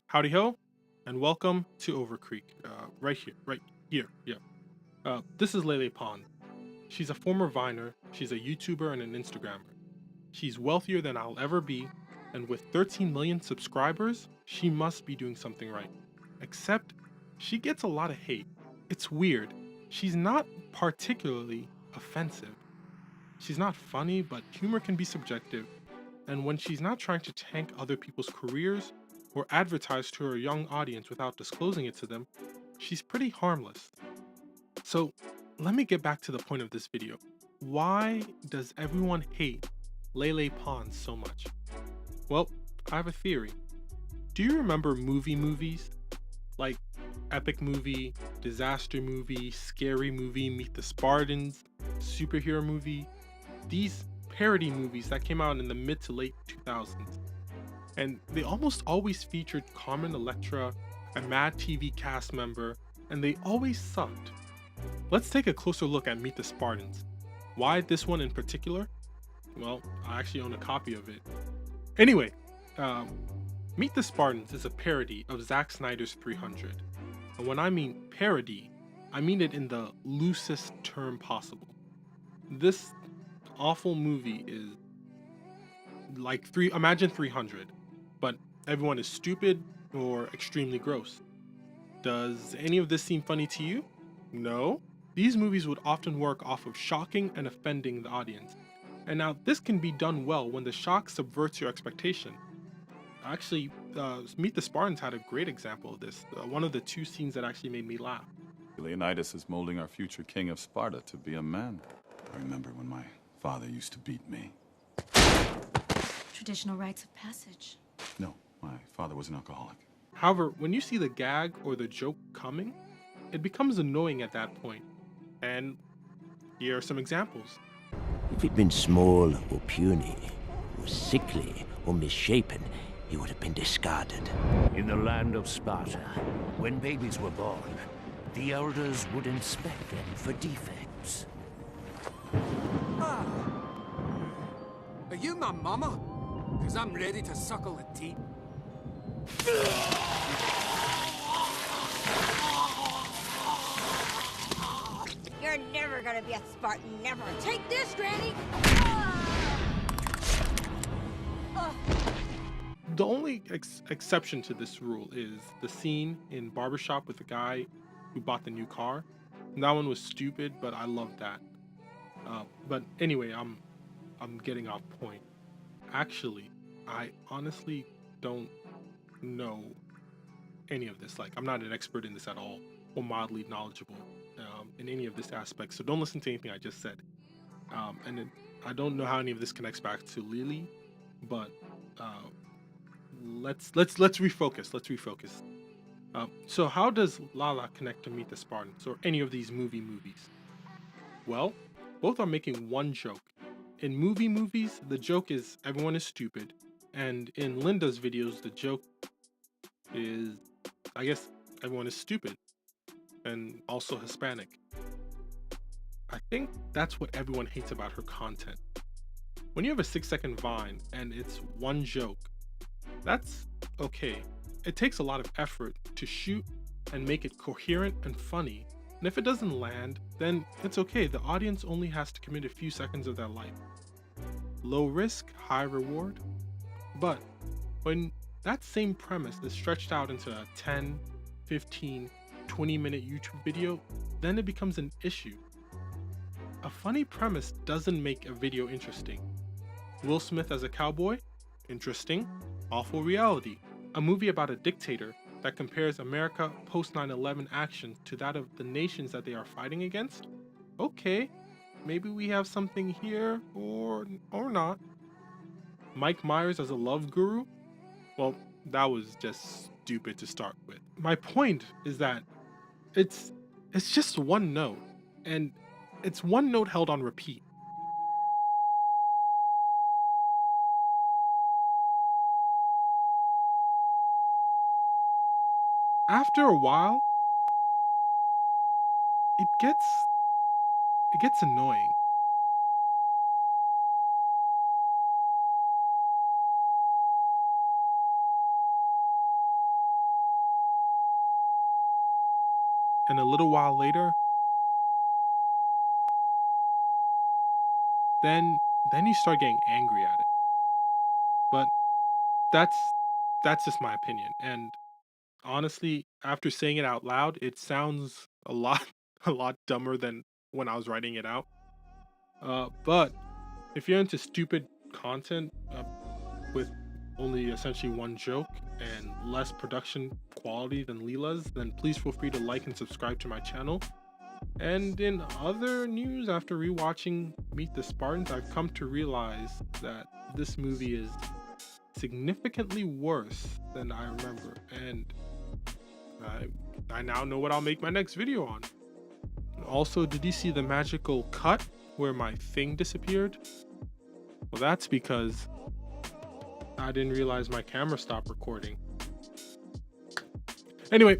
Howdy ho, and welcome to Over Creek. Right here. This is LeLe Pons. She's a former Viner, she's a YouTuber and an Instagrammer. She's wealthier than I'll ever be, and with 13 million subscribers, she must be doing something right. Except, she gets a lot of hate. It's weird. She's not particularly offensive. She's not funny, but humor can be subjective, and when she's not trying to tank other people's careers or advertise to her young audience without disclosing it to them, she's pretty harmless. So let me get back to the point of this video. Why does everyone hate LeLe Pons so much? Well, I have a theory. Do you remember movies? Like epic movie, disaster movie, scary movie, Meet the Spartans, superhero movie? These parody movies that came out in the mid to late 2000s. And they almost always featured Carmen Electra, a Mad TV cast member, and they always sucked. Let's take a closer look at Meet the Spartans. Why this one in particular? Well, I actually own a copy of it. Anyway, um, Meet the Spartans is a parody of Zack Snyder's 300. And when I mean parody, I mean it in the loosest term possible. This awful movie is imagine 300, but everyone is stupid or extremely gross. Does any of this seem funny to you? No. These movies would often work off of shocking and offending the audience. And now this can be done well when the shock subverts your expectation. Actually, Meet the Spartans had a great example of this. One of the two scenes that actually made me laugh. Leonidas is molding our future king of Sparta to be a man. I remember when my father used to beat me. Traditional rites of passage. No, my father was an alcoholic. However, when you see the gag or the joke coming, it becomes annoying at that point. And here are some examples. If he'd been small or puny, or sickly or misshapen, he would have been discarded. In the land of Sparta, when babies were born, the elders would inspect them for defects. Are you my mama? Because I'm ready to suckle the teat. You're never gonna be a Spartan, never. Take this, Granny! The only exception to this rule is the scene in Barbershop with the guy who bought the new car. That one was stupid, but I loved that. But anyway, I'm getting off point. Actually, I honestly don't know any of this. Like, I'm not an expert in this at all, or mildly knowledgeable in any of this aspect. So don't listen to anything I just said. I don't know how any of this connects back to LeLe, but let's refocus. Let's refocus. So how does Lala connect to Meet the Spartans or any of these movies? Well, both are making one joke. In movies, the joke is everyone is stupid, and in Linda's videos, the joke is, I guess, everyone is stupid, and also Hispanic. I think that's what everyone hates about her content. When you have a 6-second Vine and it's one joke, that's okay. It takes a lot of effort to shoot and make it coherent and funny. And if it doesn't land, then it's okay. The audience only has to commit a few seconds of their life. Low risk, high reward. But when that same premise is stretched out into a 10, 15, 20-minute YouTube video, then it becomes an issue. A funny premise doesn't make a video interesting. Will Smith as a cowboy? Interesting. Awful reality. A movie about a dictator that compares America post 9/11 action to that of the nations that they are fighting against? Okay, maybe we have something here or not. Mike Myers as a love guru? Well, that was just stupid to start with. My point is that it's just one note, and it's one note held on repeat. After a while, it gets annoying. and a little while later, then you start getting angry at it. But that's just my opinion. And honestly, after saying it out loud, it sounds a lot a lot dumber than when I was writing it out. But if you're into stupid content with only essentially one joke and less production quality than Leela's, then please feel free to like and subscribe to my channel. And in other news, after rewatching Meet the Spartans, I've come to realize that this movie is significantly worse than I remember, and I now know what I'll make my next video on. Also, did you see the magical cut where my thing disappeared? Well, that's because I didn't realize my camera stopped recording. Anyway,